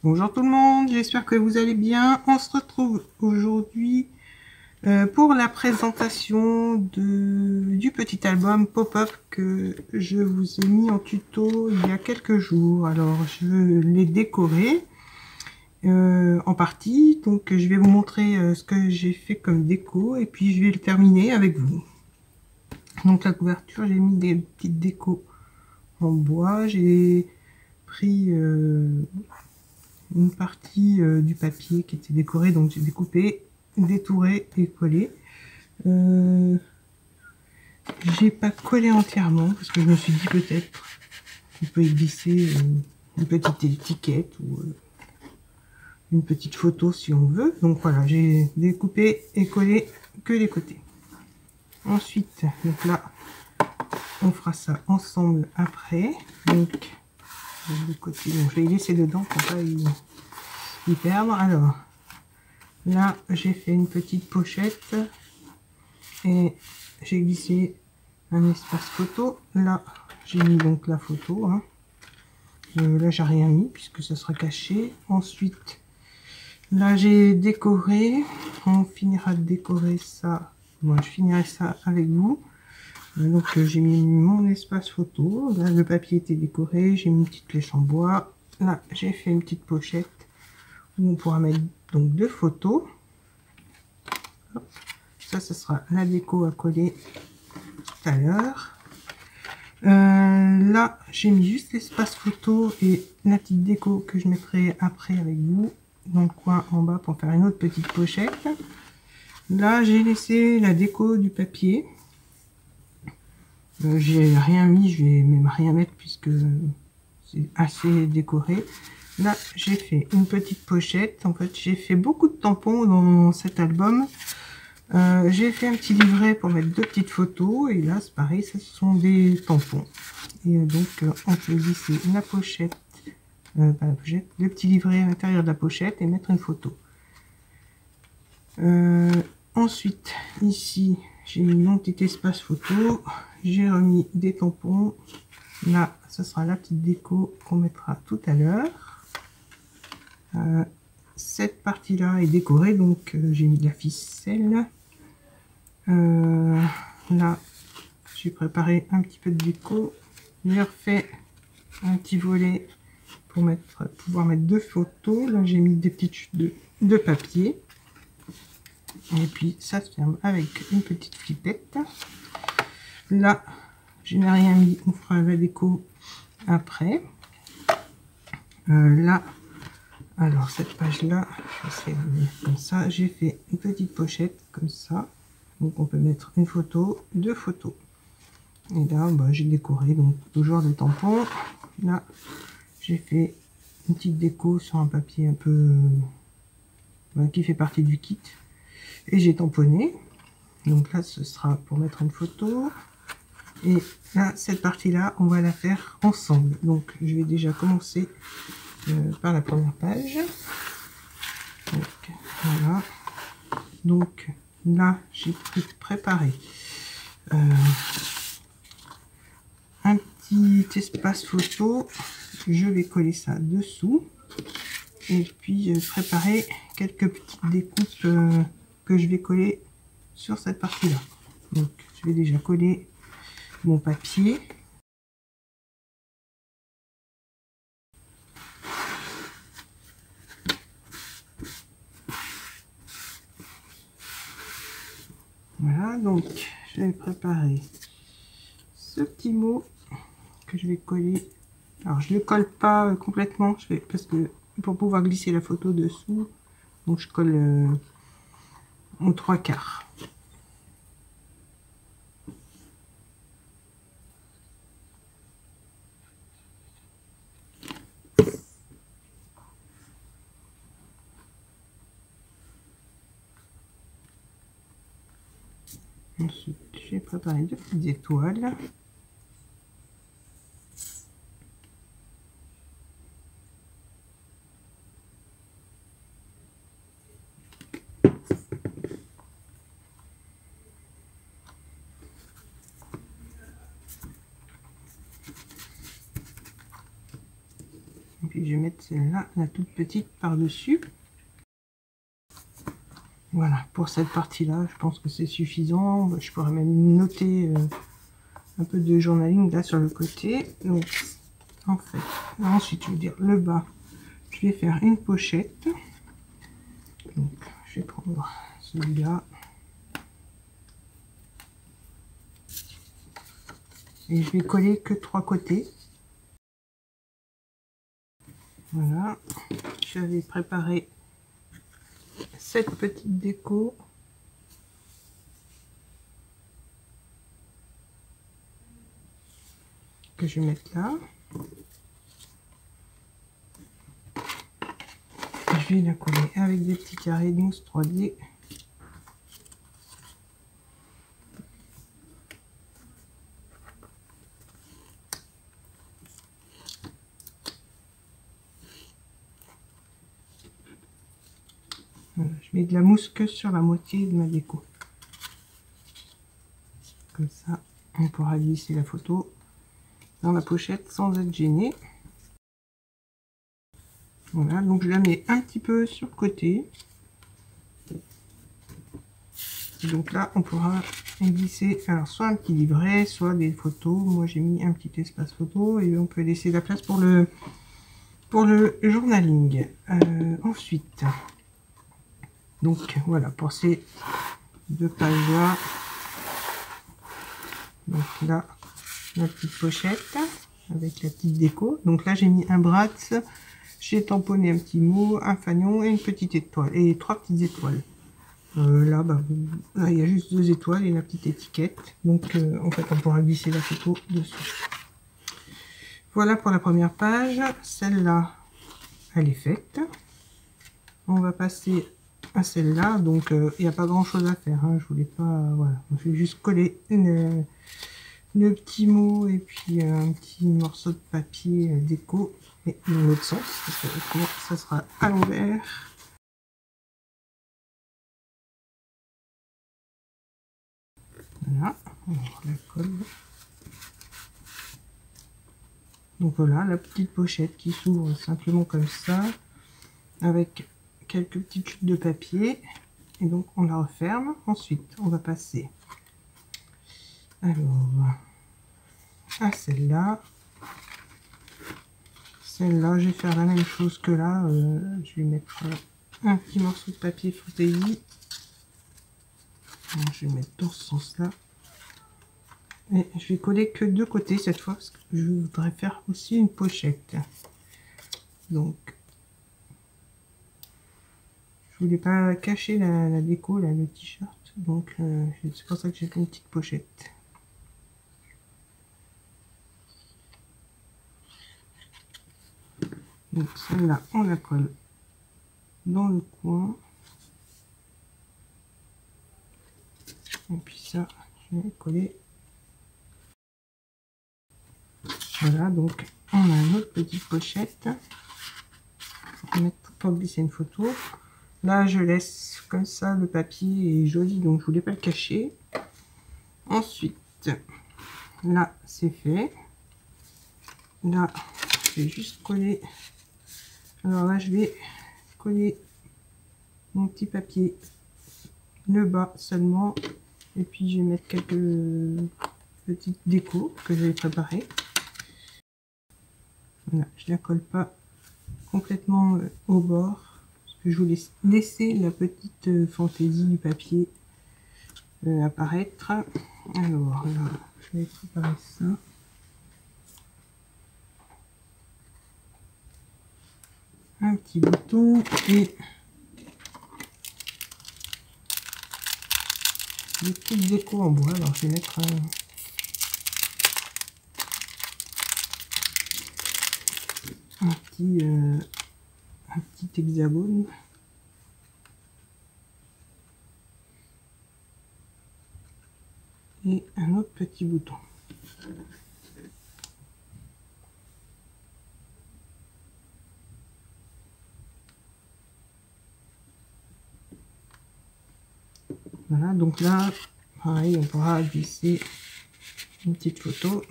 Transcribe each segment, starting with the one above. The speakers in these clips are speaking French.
Bonjour tout le monde, j'espère que vous allez bien. On se retrouve aujourd'hui pour la présentation du petit album pop-up que je vous ai mis en tuto il y a quelques jours. Alors je l'ai décoré en partie, donc je vais vous montrer ce que j'ai fait comme déco et puis je vais le terminer avec vous. Donc la couverture, j'ai mis des petites décos en bois, j'ai pris une partie du papier qui était décoré, donc j'ai découpé, détouré et collé. J'ai pas collé entièrement parce que je me suis dit peut-être qu'on peut y glisser une petite étiquette ou une petite photo si on veut. Donc voilà, j'ai découpé et collé que les côtés. Ensuite, donc là, on fera ça ensemble après. Donc le côté, donc je vais y laisser dedans pour pas y perdre. Alors là, j'ai fait une petite pochette et j'ai glissé un espace photo. Là, j'ai mis donc la photo. Hein. Là, j'ai rien mis puisque ça sera caché. Ensuite, là, j'ai décoré. On finira de décorer ça. Moi, je finirai ça avec vous. Donc, j'ai mis mon espace photo. Là, le papier était décoré. J'ai mis une petite flèche en bois. Là, j'ai fait une petite pochette où on pourra mettre donc 2 photos. Hop. Ça sera la déco à coller tout à l'heure. Là, j'ai mis juste l'espace photo et la petite déco que je mettrai après avec vous dans le coin en bas pour faire une autre petite pochette. Là, j'ai laissé la déco du papier. J'ai rien mis, je vais même rien mettre puisque c'est assez décoré. Là, j'ai fait une petite pochette. En fait, j'ai fait beaucoup de tampons dans cet album. J'ai fait un petit livret pour mettre 2 petites photos. Et là, c'est pareil, ce sont des tampons. Et donc, on peut glisser la pochette, pas la pochette, le petit livret à l'intérieur de la pochette et mettre une photo. Ensuite, ici, j'ai mis mon petit espace photo. J'ai remis des tampons. Là, ce sera la petite déco qu'on mettra tout à l'heure. Cette partie-là est décorée, donc j'ai mis de la ficelle. Là, j'ai préparé un petit peu de déco. J'ai refait un petit volet pour pouvoir mettre 2 photos. Là, j'ai mis des petites chutes de papier. Et puis, ça se ferme avec une petite flippette. Là, je n'ai rien mis. On fera la déco après. Là, alors cette page-là, je vais essayer de mettre comme ça. J'ai fait une petite pochette comme ça. Donc, on peut mettre une photo, 2 photos. Et là, bah, j'ai décoré donc toujours des tampons. Là, j'ai fait une petite déco sur un papier un peu qui fait partie du kit. Et j'ai tamponné. Donc là, ce sera pour mettre une photo. Et là, cette partie-là, on va la faire ensemble. Donc, je vais déjà commencer par la première page. Donc, voilà. Donc, là, j'ai préparé un petit espace photo. Je vais coller ça dessous. Et puis, préparer quelques petites découpes que je vais coller sur cette partie-là. Donc, je vais déjà coller mon papier. Voilà, donc je vais préparer ce petit mot que je vais coller. Alors, je ne le colle pas complètement, parce que pour pouvoir glisser la photo dessous, donc je colle aux 3/4. Ensuite, je vais préparer 2 petites étoiles. Et puis puis je vais mettre celle-là, la toute petite par-dessus. Voilà, pour cette partie-là, je pense que c'est suffisant. Je pourrais même noter un peu de journaling là sur le côté. Donc, en fait, ensuite, je veux dire le bas, je vais faire une pochette. Donc, je vais prendre celui-là. Et je vais coller que 3 côtés. Voilà, j'avais préparé cette petite déco. Que je vais mettre là. Je vais la coller avec des petits carrés de mousse 3D. Voilà, je mets de la mousse que sur la moitié de ma déco. Comme ça, on pourra glisser la photo dans la pochette sans être gêné. Voilà, donc je la mets un petit peu sur le côté. Et donc là, on pourra glisser alors soit un petit livret, soit des photos. Moi, j'ai mis un petit espace photo et on peut laisser la place pour le journaling. Ensuite, donc voilà, pour ces 2 pages là. Donc là, la petite pochette avec la petite déco. Donc là, j'ai mis un Bratz, j'ai tamponné un petit mot, un fanion et une petite étoile. Et 3 petites étoiles. Là, là, il y a juste 2 étoiles et la petite étiquette. Donc, en fait, on pourra glisser la photo dessus. Voilà pour la première page. Celle-là, elle est faite. On va passer à celle-là. Donc, il n'y a pas grand-chose à faire. Hein. Je voulais pas... Voilà. Je vais juste coller le petit mot et puis un petit morceau de papier déco. Mais dans l'autre sens. Parce que ça sera à l'envers. Voilà, alors la colle. Donc voilà, la petite pochette qui s'ouvre simplement comme ça, avec quelques petites chutes de papier. Et donc on la referme. Ensuite, on va passer alors à celle-là. Celle-là, je vais faire la même chose que là. Je vais mettre un petit morceau de papier fantaisie. Je vais mettre dans ce sens-là. Et je vais coller que 2 côtés cette fois, parce que je voudrais faire aussi une pochette. Donc, je voulais pas cacher la déco, là, le t-shirt. Donc, c'est pour ça que j'ai fait une petite pochette. Donc, celle-là, on la colle dans le coin. Et puis ça, je vais coller. Voilà, donc on a une autre petite pochette. On va mettre pour glisser une photo. Là, je laisse comme ça, le papier est joli, donc je voulais pas le cacher. Ensuite, là, c'est fait. Là, je vais juste coller. Alors là, je vais coller mon petit papier, le bas seulement. Et puis, je vais mettre quelques petites décos que j'avais préparées. Voilà, je la colle pas complètement au bord. Parce que je voulais laisser la petite fantaisie du papier apparaître. Alors là, je vais préparer ça. Un petit bouton et des petites décos en bois. Alors je vais mettre un petit hexagone. Et un autre petit bouton. Voilà, donc là, pareil, on pourra glisser une petite photo.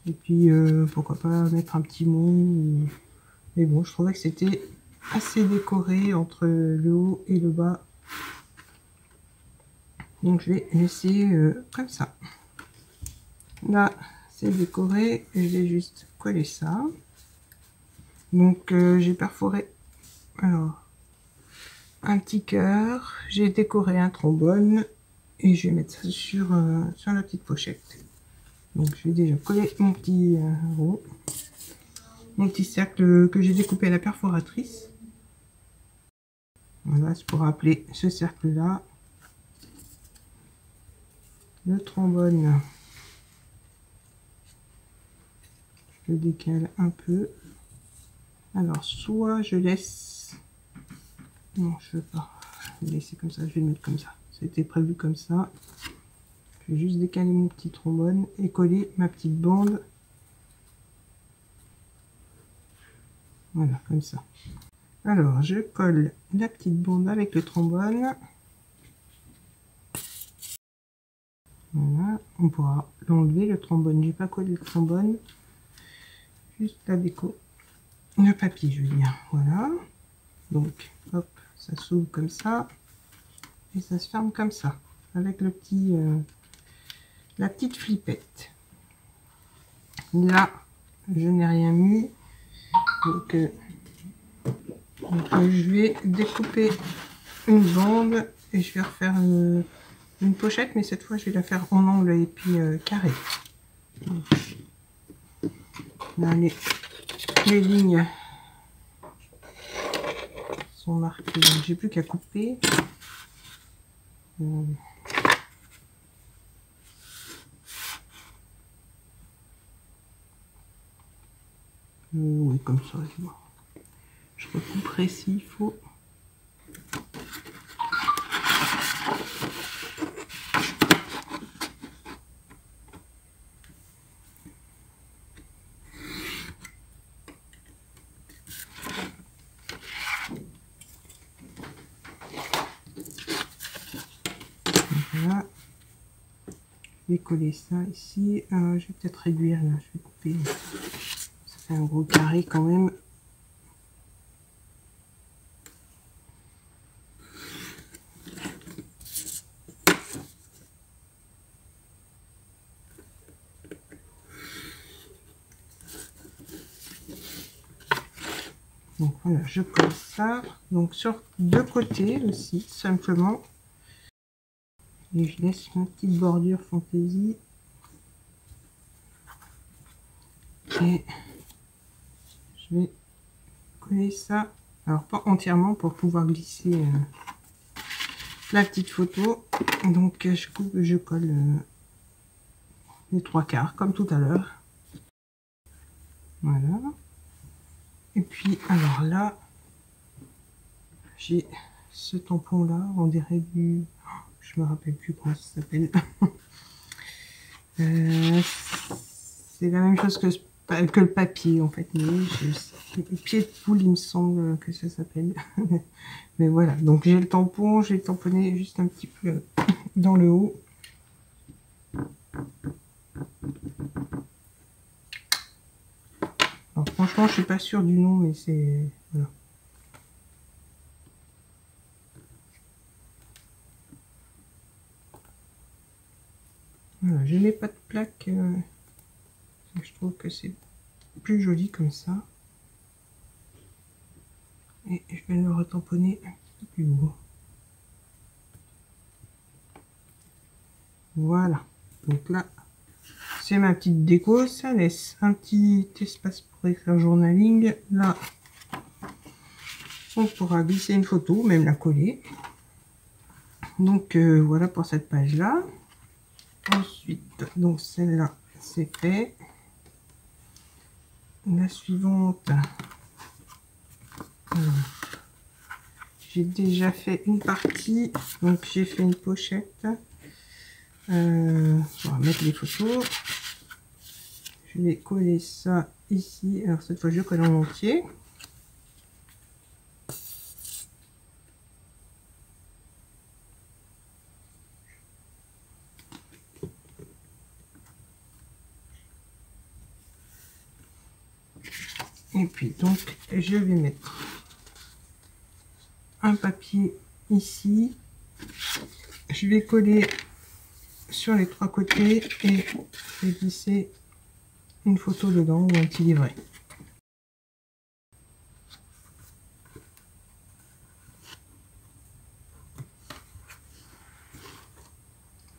Et puis pourquoi pas mettre un petit mot. Mais bon, je trouvais que c'était assez décoré entre le haut et le bas. Donc je vais laisser comme ça. Là, c'est décoré. Je vais juste coller ça. Donc j'ai perforé alors un petit cœur. J'ai décoré un trombone. Et je vais mettre ça sur la petite pochette. Donc je vais déjà coller mon petit rond. Mon petit cercle que j'ai découpé à la perforatrice. Voilà, c'est pour rappeler ce cercle-là. Le trombone, je le décale un peu. Alors, soit je laisse... Non, je veux pas. Je vais laisser comme ça, je vais le mettre comme ça. C'était prévu comme ça. Je vais juste décaler mon petit trombone et coller ma petite bande. Voilà, comme ça. Alors, je colle la petite bande avec le trombone. Voilà, on pourra l'enlever le trombone. J'ai pas collé le trombone, juste la déco. Le papier, je veux dire. Voilà. Donc, hop, ça s'ouvre comme ça et ça se ferme comme ça avec le petit, la petite flippette. Là, je n'ai rien mis, donc je vais découper une bande et je vais refaire une pochette, mais cette fois je vais la faire en angle et puis carré. Là, les lignes sont marquées, donc j'ai plus qu'à couper. Oui, comme ça, je recouperai s'il faut. Voilà. Je vais coller ça ici. Je vais peut-être réduire là. Je vais couper. Ça fait un gros carré quand même. Donc voilà, je colle ça. Donc sur deux côtés aussi, simplement. Et je laisse ma petite bordure fantaisie. Et je vais coller ça. Alors pas entièrement pour pouvoir glisser la petite photo. Donc je coupe, je colle les trois quarts comme tout à l'heure. Voilà. Et puis alors là, j'ai ce tampon là, on dirait du... Je me rappelle plus comment ça s'appelle. C'est la même chose que le papier en fait, mais le pied de poule il me semble que ça s'appelle. Mais voilà, donc j'ai le tampon, j'ai tamponné juste un petit peu dans le haut. Alors franchement je suis pas sûre du nom, mais c'est... Voilà. Voilà, je n'ai pas de plaque. Je trouve que c'est plus joli comme ça. Et je vais le retamponner un petit peu plus haut. Voilà. Donc là, c'est ma petite déco. Ça laisse un petit espace pour écrire journaling. Là, on pourra glisser une photo, même la coller. Donc voilà pour cette page là. Ensuite, donc celle-là, c'est fait. La suivante, j'ai déjà fait une partie, donc j'ai fait une pochette. On va mettre les photos. Je vais coller ça ici. Alors cette fois, je colle en entier. Et puis donc je vais mettre un papier ici. Je vais coller sur les 3 côtés et je vais glisser une photo dedans ou un petit livret.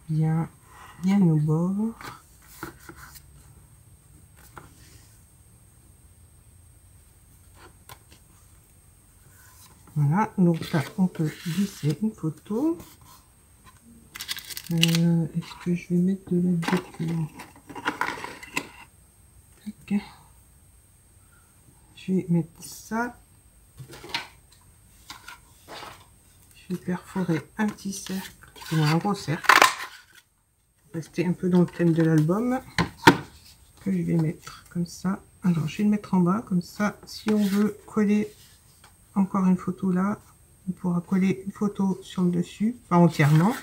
Bien au bord. Voilà, donc là on peut glisser une photo. Est-ce que je vais mettre de la déco? Okay. Je vais mettre ça. Je vais perforer un petit cercle, un gros cercle. Rester un peu dans le thème de l'album. Que je vais mettre comme ça. Alors je vais le mettre en bas, comme ça, si on veut coller encore une photo là, on pourra coller une photo sur le dessus, pas entièrement,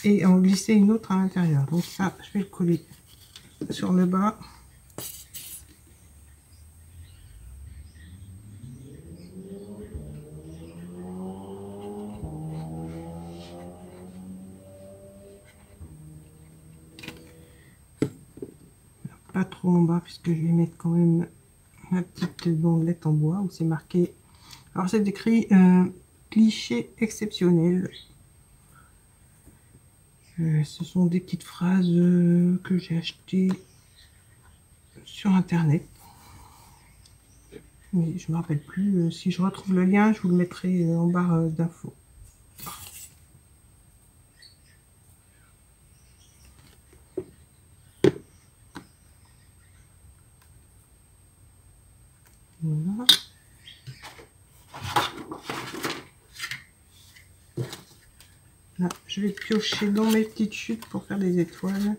et en glisser une autre à l'intérieur. Donc ça, je vais le coller sur le bas. Pas trop en bas, puisque je vais mettre quand même ma petite bandelette en bois où c'est marqué. Alors c'est écrit cliché exceptionnel. Ce sont des petites phrases que j'ai achetées sur internet. Mais je me rappelle plus. Si je retrouve le lien, je vous le mettrai en barre d'infos. Voilà. Là, je vais piocher dans mes petites chutes pour faire des étoiles.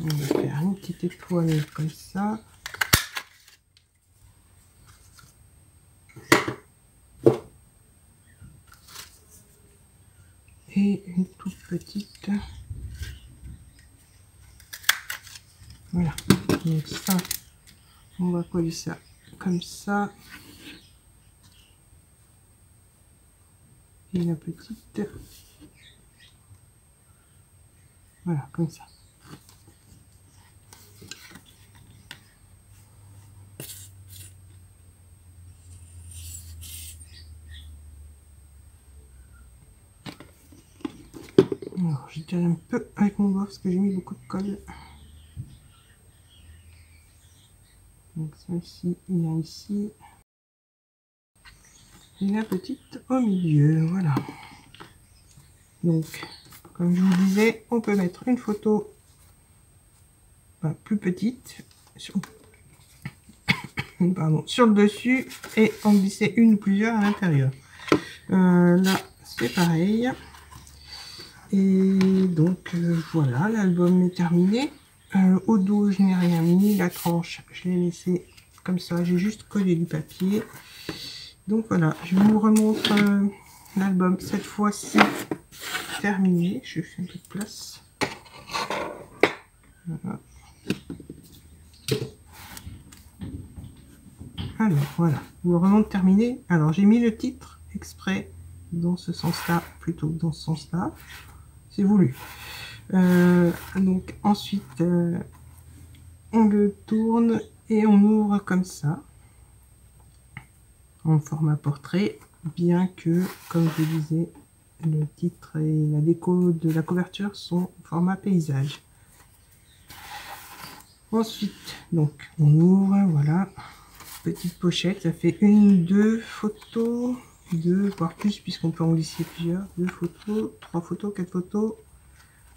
On va faire une petite étoile comme ça. Et une toute petite. Voilà. Donc ça, on va coller ça comme ça. Et la petite. Voilà, comme ça. Alors, j'étale un peu avec mon doigt parce que j'ai mis beaucoup de colle. Donc celle-ci, il y a ici. Et la petite au milieu, voilà. Donc, comme je vous disais, on peut mettre une photo plus petite sur, sur le dessus et en glisser une ou plusieurs à l'intérieur. Là, c'est pareil. Et donc, voilà, l'album est terminé. Au dos, je n'ai rien mis. La tranche, je l'ai laissé comme ça. J'ai juste collé du papier. Donc voilà, je vous remontre l'album cette fois-ci terminé. Je fais un peu de place. Voilà. Alors voilà, je vous remonte terminé. Alors j'ai mis le titre exprès dans ce sens-là, plutôt que dans ce sens-là. C'est voulu. Donc ensuite, on le tourne et on ouvre comme ça, en format portrait, bien que, comme je disais, le titre et la déco de la couverture sont en format paysage. Ensuite, donc, on ouvre, voilà, petite pochette, ça fait 1, 2 photos, 2, voire plus, puisqu'on peut en glisser plusieurs, 2 photos, 3 photos, 4 photos,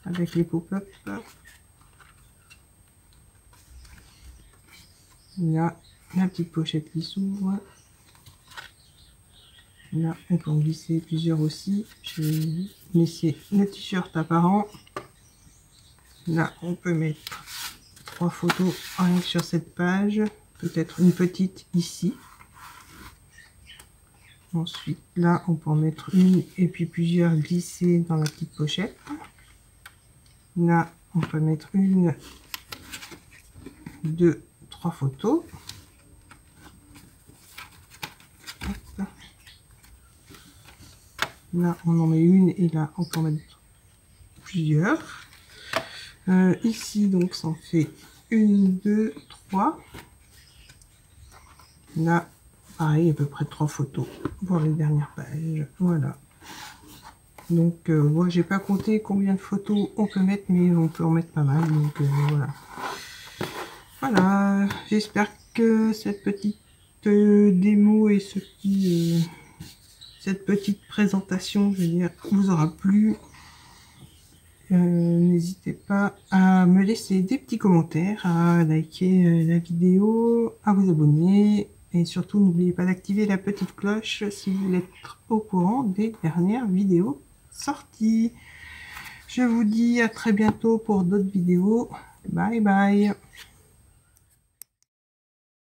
avec les pop-up. Là, la petite pochette qui s'ouvre. Là, on peut en glisser plusieurs aussi. Je vais laisser le t-shirt apparent. Là, on peut mettre 3 photos rien que sur cette page. Peut-être une petite ici. Ensuite, là, on peut en mettre une et puis plusieurs glissées dans la petite pochette. Là, On peut mettre 1, 2, 3 photos. Hop. Là, on en met une et là, on peut en mettre plusieurs. Ici, donc, ça en fait 1, 2, 3. Là, pareil, à peu près 3 photos pour les dernières pages. Voilà. Donc, moi, j'ai pas compté combien de photos on peut mettre, mais on peut en mettre pas mal. Donc, voilà. Voilà. J'espère que cette petite démo et cette petite présentation, je veux dire, vous aura plu. N'hésitez pas à me laisser des petits commentaires, à liker la vidéo, à vous abonner et surtout n'oubliez pas d'activer la petite cloche si vous voulez être au courant des dernières vidéos sorties. Je vous dis à très bientôt pour d'autres vidéos. Bye bye.